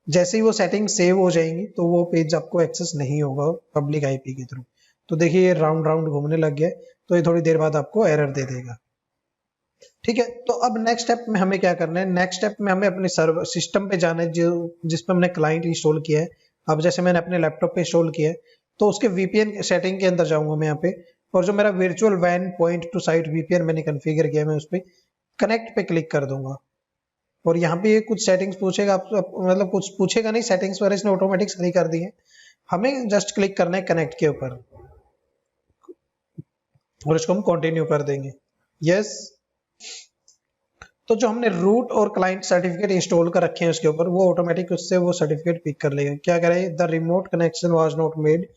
जैसे ही वो सेटिंग सेव हो जाएंगी तो वो पेज आपको एक्सेस नहीं होगा पब्लिक आईपी के थ्रू। तो देखिए ये राउंड राउंड घूमने लग गया, तो ये थोड़ी देर बाद आपको एरर दे देगा, ठीक है। तो अब नेक्स्ट स्टेप में हमें क्या करना है, नेक्स्ट स्टेप में हमें अपने सर्वर सिस्टम पे जाना है जो जिसपे हमने क्लाइंट इंस्टॉल किया है। अब जैसे मैंने अपने लैपटॉप पे इंस्टॉल किया है तो उसके वीपीएन सेटिंग के अंदर जाऊंगा मैं यहाँ पे, और जो मेरा वर्चुअल वैन पॉइंट टू साइट वीपीएन मैंने कॉन्फ़िगर किया है मैं उस पे कनेक्ट पे क्लिक कर दूंगा। और यहाँ पे ये कुछ सेटिंग्स पूछेगा, मतलब कुछ पूछेगा नहीं, सेटिंग्स वगैरह इसने ऑटोमेटिक सही कर दी है। हमें जस्ट क्लिक करना है कनेक्ट के ऊपर और इसको हम कंटिन्यू कर देंगे, यस। तो जो हमने रूट और क्लाइंट सर्टिफिकेट इंस्टॉल कर रखे हैं उसके ऊपर, वो ऑटोमेटिक उससे वो सर्टिफिकेट पिक कर लेगा। क्या कह रहा है, the remote connection was not made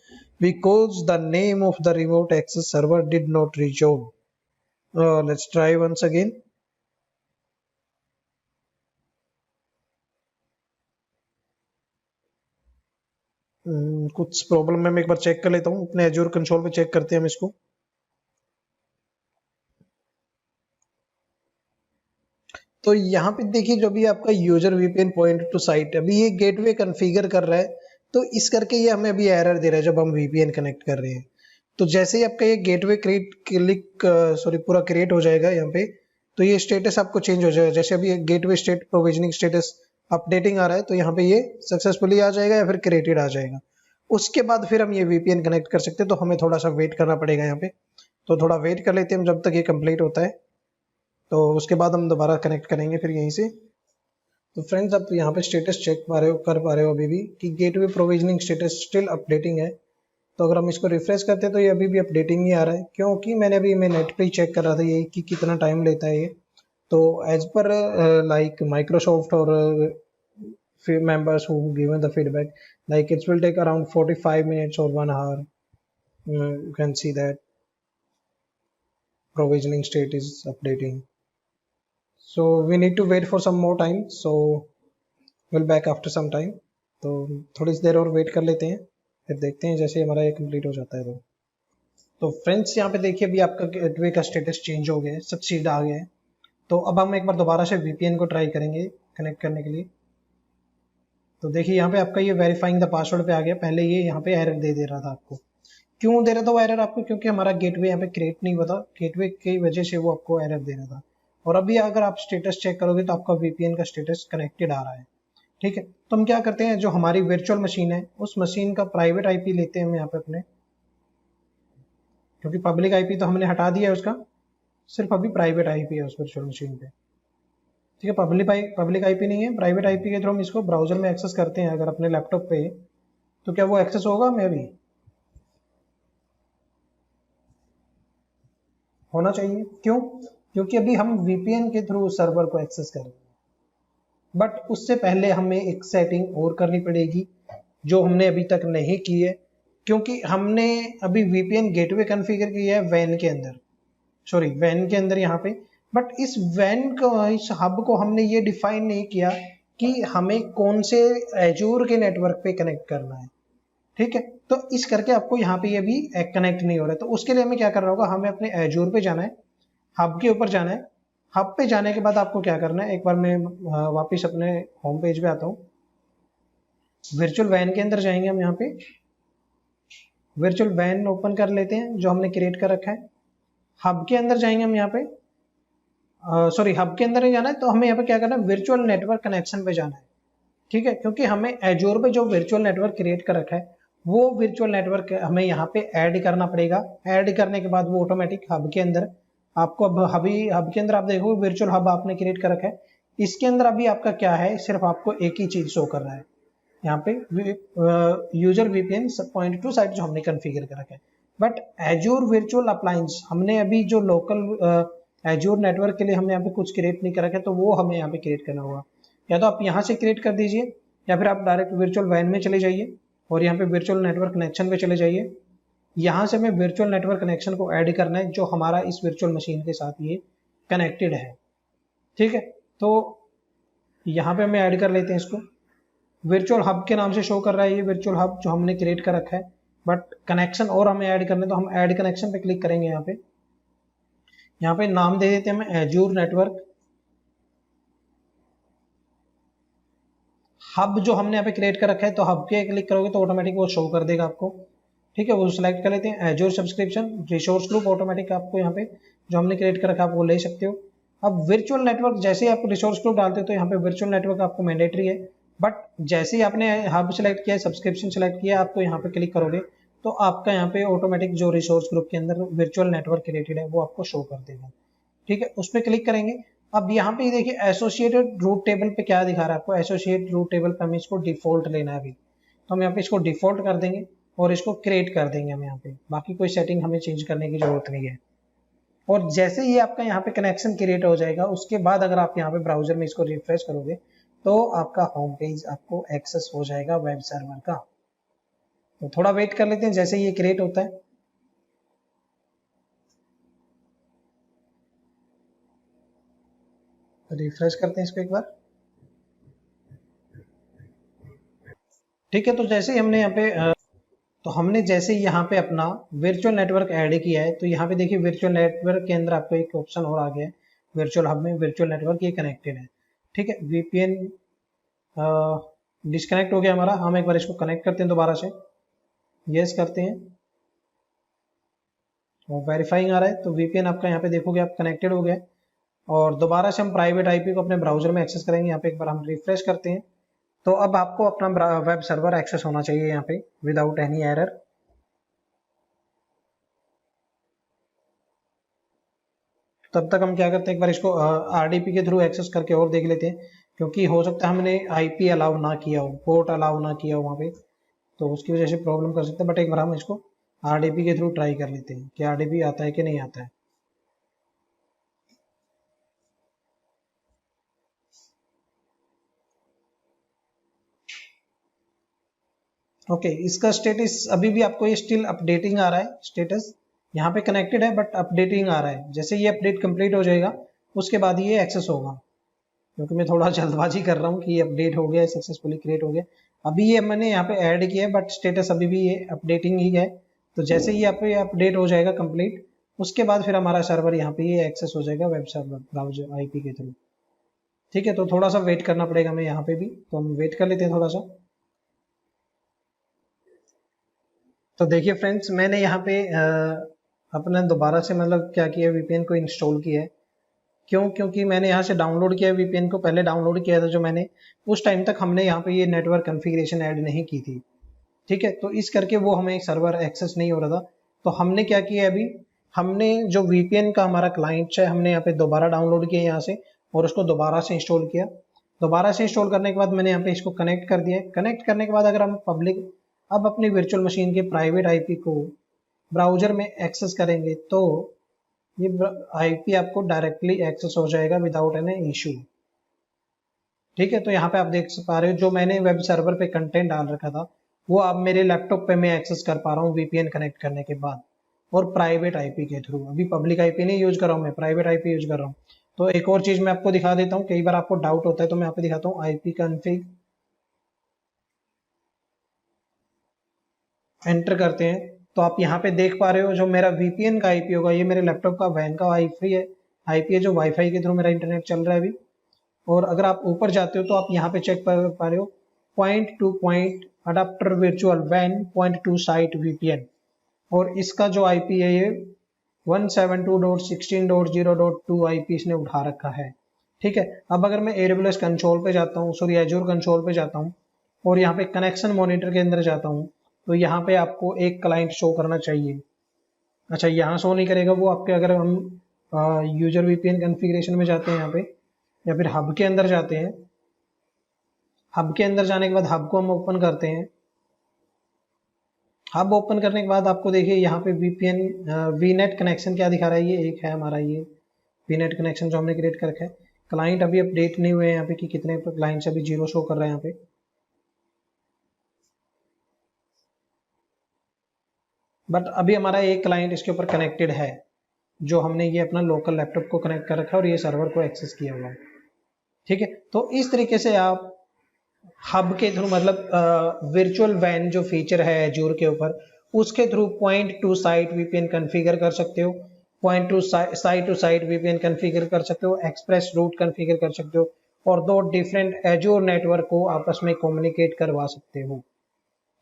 because the name of the remote access server did not resolve. Let's try once again. कुछ प्रॉब्लम है, मैं एक बार चेक कर लेता हूँ अपने एज्योर कंसोल पे, चेक करते हैं हम इसको। तो यहाँ पे देखिए जो भी आपका user VPN point to site, अभी ये गेटवे कॉन्फ़िगर कर रहा है, तो इस करके ये हमें अभी एरर दे रहा है जब हम वीपीएन कनेक्ट कर रहे हैं। तो जैसे ही आपका ये गेटवे पूरा क्रिएट हो जाएगा यहाँ पे, तो ये स्टेटस आपको चेंज हो जाएगा। जैसे अभी gateway state provisioning status updating आ रहा है, तो यहाँ पे ये सक्सेसफुली आ जाएगा या फिर क्रिएटेड आ जाएगा। उसके बाद फिर हम ये वीपीएन कनेक्ट कर सकते हैं, तो हमें थोड़ा सा वेट करना पड़ेगा यहाँ पे। तो थोड़ा वेट कर लेते हैं हम जब तक ये कंप्लीट होता है, तो उसके बाद हम दोबारा कनेक्ट करेंगे फिर यहीं से। तो फ्रेंड्स आप यहाँ पे स्टेटस चेक कर पा रहे हो अभी भी कि gateway provisioning status still updating है। तो अगर हम इसको रिफ्रेश करते हैं तो ये अभी भी अपडेटिंग ही आ रहा है, क्योंकि मैंने अभी मैं नेट पे ही चेक कर रहा था ये कि कितना टाइम लेता है ये। तो एज पर लाइक माइक्रोसॉफ्ट और members who given the feedback, like it will take around 45 minutes or 1 hour. You can see that provisioning state is updating, so we need to wait for some more time, so we'll back after some time. तो थोड़ी सी देर और wait कर लेते हैं, फिर देखते हैं जैसे हमारा ये कंप्लीट हो जाता है। तो फ्रेंड्स यहाँ पे देखिए अभी आपका गेटवे का स्टेटस चेंज हो गया है, सक्सीड आ गया है। तो अब हम एक बार दोबारा से वीपीएन को ट्राई करेंगे कनेक्ट करने के लिए। तो देखिए यहाँ पे आपका ये वेरीफाइंग द पासवर्ड पे आ गया। पहले ये यहाँ पे एरर दे रहा था आपको, क्यों दे रहा था वो एरर आपको, क्योंकि हमारा गेटवे यहाँ पे क्रिएट नहीं हुआ था, गेटवे की वजह से वो आपको एरर दे रहा था। और अभी अगर आप स्टेटस चेक करोगे तो आपका वीपीएन का स्टेटस कनेक्टेड आ रहा है, ठीक है। तो हम क्या करते हैं, जो हमारी वर्चुअल मशीन है उस मशीन का प्राइवेट आईपी लेते हैं हम यहाँ पे अपने, क्योंकि पब्लिक आईपी तो हमने हटा दिया है उसका, सिर्फ अभी प्राइवेट आईपी है उस वर्चुअल मशीन पे, ठीक है। पब्लिक आईपी नहीं है, प्राइवेट आईपी के थ्रू हम इसको ब्राउजर में एक्सेस करते हैं अगर अपने लैपटॉप पे, तो क्या वो एक्सेस होगा, मैं भी होना चाहिए। क्यों? क्योंकि अभी हम वीपीएन के थ्रू सर्वर को एक्सेस कर रहे हैं, बट उससे पहले हमें एक सेटिंग और करनी पड़ेगी जो हमने अभी तक नहीं की है, क्योंकि हमने अभी वीपीएन गेटवे कॉन्फ़िगर किया है वैन के अंदर, वैन के अंदर यहाँ पे, बट इस वैन को, इस हब को हमने ये डिफाइन नहीं किया कि हमें कौन से एजूर के नेटवर्क पे कनेक्ट करना है, ठीक है। तो इस करके आपको यहाँ पे ये भी कनेक्ट नहीं हो रहा है। तो उसके लिए हमें क्या करना होगा, हमें अपने एजूर पे जाना है, हब के ऊपर जाना है। हब पे जाने के बाद आपको क्या करना है, एक बार मैं वापस अपने होम पेज पे आता हूँ। वर्चुअल वैन के अंदर जाएंगे हम, यहाँ पे वर्चुअल वैन ओपन कर लेते हैं जो हमने क्रिएट कर रखा है। हब के अंदर जाएंगे हम, यहाँ पे सॉरी हब के अंदर नहीं जाना है, तो हमें यहाँ पे क्या करना है, वर्चुअल नेटवर्क कनेक्शन पे जाना है। ठीक है, क्योंकि हमें एजोर पे जो वर्चुअल नेटवर्क क्रिएट कर रखा है वो वर्चुअल नेटवर्क हमें यहाँ पे ऐड करना पड़ेगा। ऐड करने के बाद वो ऑटोमेटिक हब के अंदर आपको, अब हब के अंदर आप देखो वर्चुअल हब आपने क्रिएट कर रखा है, इसके अंदर अभी आपका क्या है, सिर्फ आपको एक ही चीज शो कर रहा है यहाँ पे, user VPN point to site जो हमने कॉन्फ़िगर कर रखा है। बट एजूर वर्चुअल अप्लायंस हमने अभी जो लोकल एजूर नेटवर्क के लिए हमने यहाँ पे कुछ क्रिएट नहीं कर रखा है, तो वो हमें यहाँ पे क्रिएट करना होगा। या तो आप यहाँ से क्रिएट कर दीजिए, या फिर आप डायरेक्ट वर्चुअल वैन में चले जाइए और यहाँ पे वर्चुअल नेटवर्क कनेक्शन पे चले जाइए। यहाँ से हमें वर्चुअल नेटवर्क कनेक्शन को ऐड करना है जो हमारा इस वर्चुअल मशीन के साथ ये कनेक्टेड है। ठीक है, तो यहाँ पे हमें ऐड कर लेते हैं इसको। वर्चुअल हब के नाम से शो कर रहा है ये वर्चुअल हब जो हमने क्रिएट कर रखा है, बट कनेक्शन और हमें ऐड करने, तो हम ऐड कनेक्शन पे क्लिक करेंगे। यहाँ पे नाम दे देते हैं हम एजूर नेटवर्क हब जो हमने यहाँ पे क्रिएट कर रखा है। तो हब के क्लिक करोगे तो ऑटोमेटिक वो शो कर देगा आपको। ठीक है, वो सिलेक्ट कर लेते हैं Azure subscription resource group, automatic आपको यहाँ पे जो हमने क्रिएट कर रखा है आप वो ले सकते हो। अब वर्चुअल नेटवर्क जैसे ही आप रिसोर्स ग्रुप डालते हो तो यहाँ पे वर्चुअल नेटवर्क आपको मैंडेटरी है, बट जैसे ही आपने हब सेलेक्ट किया, सब्सक्रिप्शन सेलेक्ट किया, आपको यहाँ पे क्लिक करोगे तो आपका यहाँ पे ऑटोमेटिक जो रिसोर्स ग्रुप के अंदर वर्चुअल नेटवर्क क्रिएटेड है वो आपको शो कर देगा। ठीक है, उस पर क्लिक करेंगे। अब यहाँ पे देखिए एसोसिएटेड रूट टेबल पे क्या दिखा रहा है आपको, एसोसिएट रूट टेबल पे हमें इसको डिफॉल्ट लेना है अभी, तो हम यहाँ पे इसको डिफॉल्ट कर देंगे और इसको क्रिएट कर देंगे हम यहाँ पे। बाकी कोई सेटिंग हमें चेंज करने की जरूरत नहीं है। और जैसे ही आपका यहाँ पे कनेक्शन क्रिएट हो जाएगा उसके बाद अगर आप यहाँ पे ब्राउजर में इसको रिफ्रेश करोगे तो आपका होम पेज आपको एक्सेस हो जाएगा वेब सर्वर का। तो थोड़ा वेट कर लेते हैं जैसे ये क्रिएट होता है। रिफ्रेश करते हैं इसको एक बार। ठीक है, तो जैसे ही हमने यहाँ पे तो हमने जैसे यहाँ पे अपना वर्चुअल नेटवर्क ऐड किया है, तो यहाँ पे देखिए वर्चुअल नेटवर्क के अंदर आपको एक ऑप्शन और आ गया है, वर्चुअल हब में वर्चुअल नेटवर्क ये कनेक्टेड है। ठीक है, वीपीएन डिस्कनेक्ट हो गया हमारा, हम एक बार इसको कनेक्ट करते हैं दोबारा से, यस करते हैं और वेरीफाइंग आ रहा है। तो वीपीएन आपका यहाँ पे देखोगे आप कनेक्टेड हो गया। और दोबारा से हम प्राइवेट आईपी को अपने ब्राउजर में एक्सेस करेंगे। यहाँ पे एक बार हम रिफ्रेश करते हैं तो अब आपको अपना वेब सर्वर एक्सेस होना चाहिए यहाँ पे विदाउट एनी एरर। तब तक हम क्या करते हैं, एक बार इसको आरडीपी के थ्रू एक्सेस करके और देख लेते हैं, क्योंकि हो सकता है हमने आईपी अलाउ ना किया हो, पोर्ट अलाउ ना किया हो वहाँ पे, तो उसकी वजह से प्रॉब्लम कर सकते हैं। बट एक बार हम इसको आरडीपी के थ्रू ट्राई कर लेते हैं कि आरडीपी आता है कि नहीं आता है। ओके, इसका स्टेटस अभी भी आपको ये स्टिल अपडेटिंग आ रहा है, स्टेटस यहाँ पे कनेक्टेड है बट अपडेटिंग आ रहा है। जैसे ये अपडेट कंप्लीट हो जाएगा उसके बाद ये एक्सेस होगा, क्योंकि मैं थोड़ा जल्दबाजी कर रहा हूँ कि ये अपडेट हो गया, सक्सेसफुली क्रिएट हो गया। अभी ये मैंने यहाँ पे ऐड किया है बट स्टेटस अभी भी ये अपडेटिंग ही है। तो जैसे ही यहाँ पे अपडेट हो जाएगा कंप्लीट, उसके बाद फिर हमारा सर्वर यहाँ पे ये एक्सेस हो जाएगा वेब सर्वर ब्राउजर आईपी के थ्रू। ठीक है, तो थोड़ा सा वेट करना पड़ेगा हमें यहाँ पे भी, तो हम वेट कर लेते हैं थोड़ा सा। तो देखिए फ्रेंड्स, मैंने यहाँ पे अपने दोबारा से मतलब क्या किया, वीपीएन को इंस्टॉल किया है। क्यों? क्योंकि मैंने यहाँ से डाउनलोड किया वीपीएन को, पहले डाउनलोड किया था जो मैंने, उस टाइम तक हमने यहाँ पे ये नेटवर्क कॉन्फ़िगरेशन ऐड नहीं की थी। ठीक है, तो इस करके वो हमें सर्वर एक्सेस नहीं हो रहा था। तो हमने क्या किया अभी, हमने जो वीपीएन का हमारा क्लाइंट है हमने यहाँ पे दोबारा डाउनलोड किया यहाँ से और उसको दोबारा से इंस्टॉल किया। दोबारा से इंस्टॉल करने के बाद मैंने यहाँ पे इसको कनेक्ट कर दिया। कनेक्ट करने के बाद अगर हम पब्लिक अब अपनी वर्चुअल मशीन के प्राइवेट आईपी को ब्राउजर में एक्सेस करेंगे तो ये आईपी आपको डायरेक्टली एक्सेस हो जाएगा विदाउट एनी इशू। ठीक है, तो यहाँ पे आप देख पा रहे हो जो मैंने वेब सर्वर पे कंटेंट डाल रखा था वो अब मेरे लैपटॉप पे मैं एक्सेस कर पा रहा हूँ वीपीएन कनेक्ट करने के बाद, और प्राइवेट आईपी के थ्रू। अभी पब्लिक आईपी नहीं यूज कर रहा हूँ, मैं प्राइवेट आईपी यूज कर रहा हूँ। तो एक और चीज मैं आपको दिखा देता हूँ, कई बार आपको डाउट होता है तो मैं यहाँ पे दिखाता हूँ आईपी कॉन्फ़िग। एंटर करते हैं तो आप यहाँ पे देख पा रहे हो जो मेरा VPN का IP होगा, ये मेरे लैपटॉप का वैन का IP है जो वाईफाई के थ्रू मेरा इंटरनेट चल रहा है अभी। और अगर आप ऊपर जाते हो तो आप यहाँ पे चेक कर पा रहे हो point to point adapter virtual वैन पॉइंट टू साइट VPN, और इसका जो IP है ये 172.16.0.2 IP इसने उठा रखा है। ठीक है, अब अगर मैं AWS कंसोल पे जाता हूँ, सॉरी एजूर कंसोल पे जाता हूँ और यहाँ पे कनेक्शन मॉनिटर के अंदर जाता हूँ तो यहाँ पे आपको एक क्लाइंट शो करना चाहिए। अच्छा, यहाँ शो नहीं करेगा वो आपके, अगर हम यूजर VPN कॉन्फ़िगरेशन में जाते हैं यहाँ पे या फिर हब के अंदर जाते हैं, हब के अंदर जाने के बाद हब को हम ओपन करते हैं। हब ओपन करने के बाद आपको देखिए यहाँ पे VPN VNet कनेक्शन क्या दिखा रहा है, ये एक है हमारा ये VNet कनेक्शन जो हमने क्रिएट कर रखा है। क्लाइंट अभी अपडेट नहीं हुए हैं यहाँ पे कि कितने क्लाइंट्स अभी 0 शो कर रहे हैं यहाँ पे। बट अभी हमारा एक क्लाइंट इसके ऊपर कनेक्टेड है जो हमने ये अपना लोकल लैपटॉप को कनेक्ट कर रखा है और ये सर्वर को एक्सेस किया हुआ है। ठीक है, तो इस तरीके से आप हब के थ्रू मतलब वर्चुअल वैन जो फीचर है एजूर के ऊपर, उसके through point to site VPN configure कर सकते हो, point to site VPN configure कर सकते हो, एक्सप्रेस रूट कॉन्फ़िगर कर सकते हो और 2 डिफरेंट एजूर नेटवर्क को आपस में कम्युनिकेट करवा सकते हो।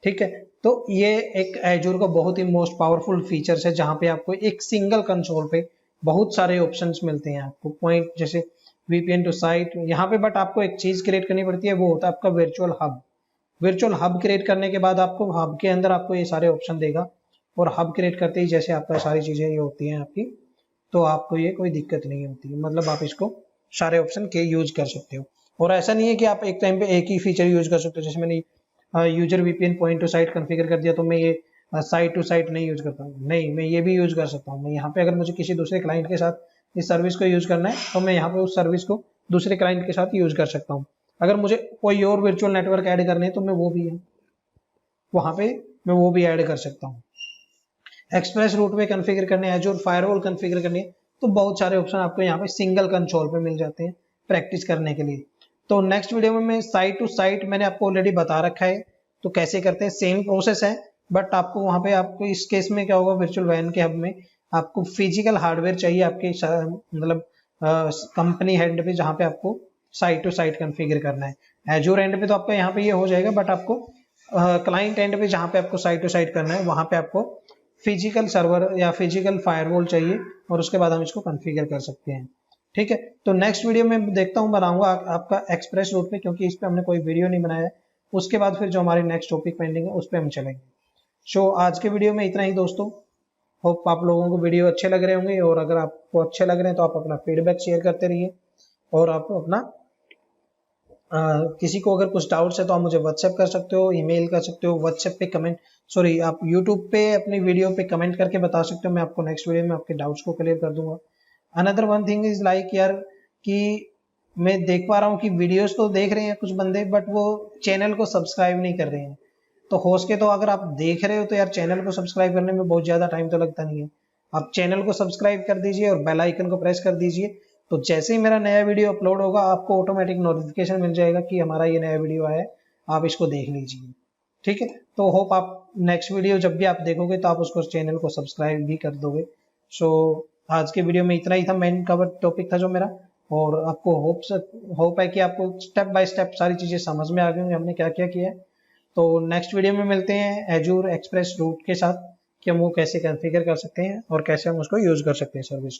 ठीक है, तो ये एक एजूर का बहुत ही मोस्ट पावरफुल फीचर्स है जहां पे आपको एक सिंगल कंसोल पे बहुत सारे ऑप्शंस मिलते हैं आपको, पॉइंट जैसे VPN टू साइट यहाँ पे। बट आपको एक चीज क्रिएट करनी पड़ती है, वो होता है आपका virtual hub. Virtual hub create करने के बाद आपको हब के अंदर आपको ये सारे ऑप्शन देगा और हब क्रिएट करते ही जैसे आपका सारी चीजें ये होती हैं आपकी, तो आपको ये कोई दिक्कत नहीं होती, मतलब आप इसको सारे ऑप्शन के यूज कर सकते हो। और ऐसा नहीं है कि आप एक टाइम पे एक ही फीचर यूज कर सकते हो, जैसे मैंने user VPN point to site configure कर दिया तो मैं ये साइट टू साइट नहीं यूज करता हूँ, नहीं, मैं ये भी यूज कर सकता हूँ। मैं यहाँ पे अगर मुझे किसी दूसरे क्लाइंट के साथ इस सर्विस को यूज करना है तो मैं यहाँ पे उस सर्विस को दूसरे क्लाइंट के साथ यूज कर सकता हूँ। अगर मुझे कोई और वर्चुअल नेटवर्क ऐड करने हैं तो मैं वो भी वहाँ पे मैं वो भी ऐड कर सकता हूँ। एक्सप्रेस रूट पे कॉन्फ़िगर करने, एजूर फायरवॉल कॉन्फ़िगर करनी है, तो बहुत सारे ऑप्शन आपको यहाँ पे सिंगल कंसोल पे मिल जाते हैं प्रैक्टिस करने के लिए। तो नेक्स्ट वीडियो में मैं साइट टू साइट मैंने आपको ऑलरेडी बता रखा है तो कैसे करते हैं, सेम प्रोसेस है। बट आपको वहाँ पे आपको इस केस में क्या होगा, वर्चुअल वैन के हब में आपको फिजिकल हार्डवेयर चाहिए आपके मतलब कंपनी हैंड पे जहाँ पे आपको साइट टू साइट कॉन्फ़िगर करना है। एजूर एंड पे तो आपका यहाँ पे ये हो जाएगा, बट आपको क्लाइंट एंड पे जहाँ पे आपको साइट टू साइट करना है वहाँ पे आपको फिजिकल सर्वर या फिजिकल फायरवॉल चाहिए और उसके बाद हम इसको कॉन्फ़िगर कर सकते हैं। ठीक है, तो नेक्स्ट वीडियो में देखता हूँ बनाऊंगा आपका एक्सप्रेस रूट पे, क्योंकि इस पे हमने कोई वीडियो नहीं बनाया है। उसके बाद फिर जो हमारी नेक्स्ट टॉपिक पेंडिंग है उस पर हम चलेंगे। सो आज के वीडियो में इतना ही दोस्तों। होप आप लोगों को वीडियो अच्छे लग रहे होंगे, और अगर आपको अच्छे लग रहे हैं तो आप अपना फीडबैक शेयर करते रहिए और आप अपना किसी को अगर कुछ डाउट्स है तो आप मुझे व्हाट्सएप कर सकते हो, ईमेल कर सकते हो, व्हाट्सएप पे कमेंट, सॉरी आप यूट्यूब पे अपनी वीडियो पे कमेंट करके बता सकते हो। मैं आपको नेक्स्ट वीडियो में आपके डाउट्स को क्लियर कर दूंगा। Another one thing is like यार कि मैं देख पा रहा हूँ कि वीडियोस तो देख रहे हैं कुछ बंदे, बट वो चैनल को सब्सक्राइब नहीं कर रहे हैं। तो हो सके तो अगर आप देख रहे हो तो यार चैनल को सब्सक्राइब करने में बहुत ज़्यादा टाइम तो लगता नहीं है। आप चैनल को सब्सक्राइब कर दीजिए और बेल आइकन को प्रेस कर दीजिए, तो जैसे ही मेरा नया वीडियो अपलोड होगा आपको ऑटोमेटिक नोटिफिकेशन मिल जाएगा कि हमारा ये नया वीडियो आया है, आप इसको देख लीजिए। ठीक है, तो होप आप नेक्स्ट वीडियो जब भी आप देखोगे तो आप उसको चैनल को सब्सक्राइब भी कर दोगे। सो आज के वीडियो में इतना ही था, मेन कवर टॉपिक था जो मेरा, और आपको होप है कि आपको स्टेप बाय स्टेप सारी चीज़ें समझ में आ गई होंगी हमने क्या क्या किया है। तो नेक्स्ट वीडियो में मिलते हैं एजूर एक्सप्रेस रूट के साथ कि हम वो कैसे कॉन्फ़िगर कर सकते हैं और कैसे हम उसको यूज़ कर सकते हैं सर्विस।